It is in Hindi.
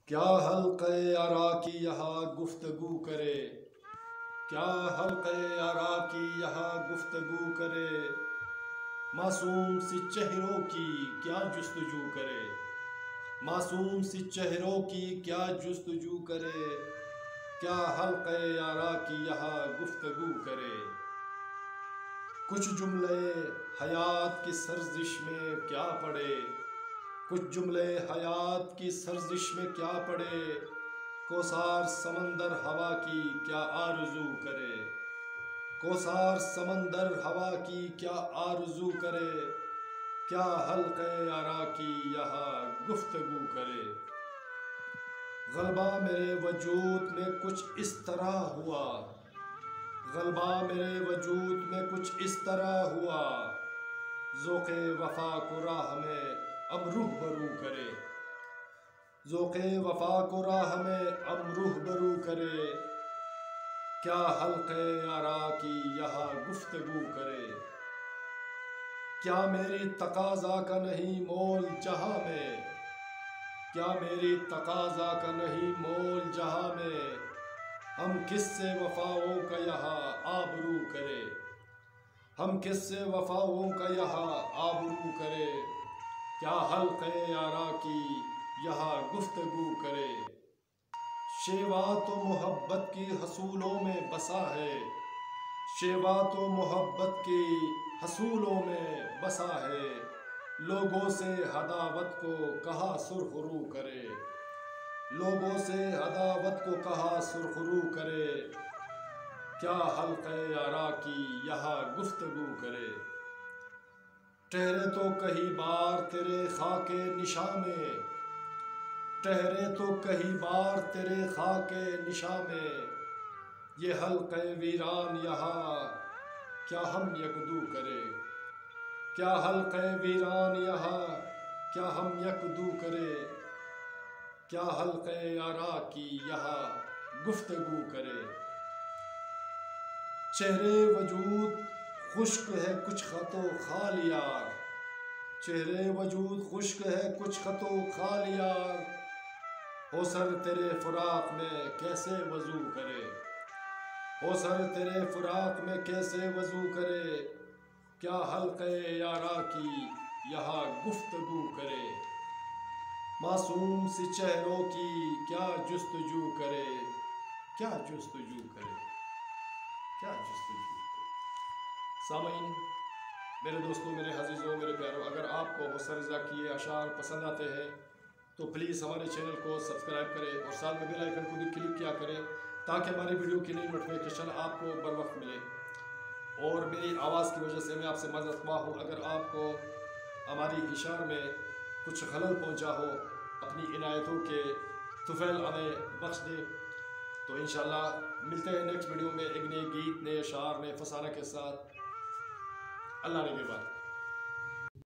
क्या हल्क़े आरा की यहाँ गुफ्तगू करे, क्या हल्क़े आरा की यहाँ गुफ्तगू करे। मासूम सी चेहरों की क्या जुस्तजू करे, मासूम सी चेहरों की क्या जुस्तजू करे। क्या हल्क़े आरा की यहाँ गुफ्तगू करे। कुछ जुमले हयात की सर्जिश में क्या पड़े, कुछ जुमले हयात की सर्जिश में क्या पड़े। कोसार समंदर हवा की क्या आरज़ू करे, कोसार समंदर हवा की क्या आरज़ू करे। क्या हल्क़े आरा की यहाँ गुफ्तगू करे। ग़ल्बा मेरे वजूद में कुछ इस तरह हुआ, ग़ल्बा मेरे वजूद में कुछ इस तरह हुआ। ज़ोक़े वफ़ा को राह में अब रूहबरू करे, ज़ोक़े वफ़ा को राह में अब रूहबरू करे। क्या हल्क़े आरा की यहाँ गुफ्तगू करे। क्या मेरी तकाज़ा का नहीं मोल जहाँ में, क्या मेरी तकाज़ा का नहीं मोल जहाँ में। हम किससे वफ़ाओं का यहाँ आबरू करे, हम किससे वफ़ाओं का यहाँ आबरू करे। क्या हल्क़े आरा की यहाँ गुफ्तगू करे। शेवा तो मोहब्बत की हसूलों में बसा है, शेवा तो मोहब्बत की हसूलों में बसा है। लोगों से हदावत को कहा सुरखरू करे, लोगों से हदावत को कहा सुरखरू करे। क्या हल्क़े आरा की यहाँ गुफ्तगू करे। ठहरे तो कहीं बार तेरे खाके निशा में, ठहरे तो कहीं बार तेरे खाके निशा में। ये हल्क़े वीरान यहाँ क्या हम यकदू करे, क्या हल्क़े वीरान यहाँ क्या हम यकदू करे। क्या हल्क़े आरा की यहाँ गुफ्तगू करे। चेहरे वजूद खुश्क है कुछ ख़तो खाल यार, चेहरे वजूद खुश्क है कुछ ख़तो खाल यार। हो सर तेरे फ़ुराक़ में कैसे वज़ू करे, हो सर तेरे फ़ुराक़ में कैसे वज़ू करे। क्या हल्क़े आरा की यहाँ गुफ्तगू करे। मासूम सी चेहरों की क्या जुस्तजू करे, क्या जुस्तजू करे, क्या जुस्तजू करे। सामीन, मेरे दोस्तों, मेरे अज़ीज़ों, मेरे प्यारों, अगर आपको हुस्न रज़ा की ये अशार पसंद आते हैं तो प्लीज़ हमारे चैनल को सब्सक्राइब करें और साथ में बेल आइकन को भी क्लिक किया करें ताकि हमारी वीडियो की नई नोटिफिकेशन आपको बर वक्त मिले। और मेरी आवाज़ की वजह से मैं आपसे माज़रत ख्वाह हूँ अगर आपको हमारी इशार में कुछ खलल पहुँचा हो, अपनी इनायतों के तुफ़ैल हमें बख्श दें। तो इंशाअल्लाह मिलते हैं नेक्स्ट वीडियो में एक नए गीत, नए अशार, नए फसाना के साथ। अल्लाह ने के बाद।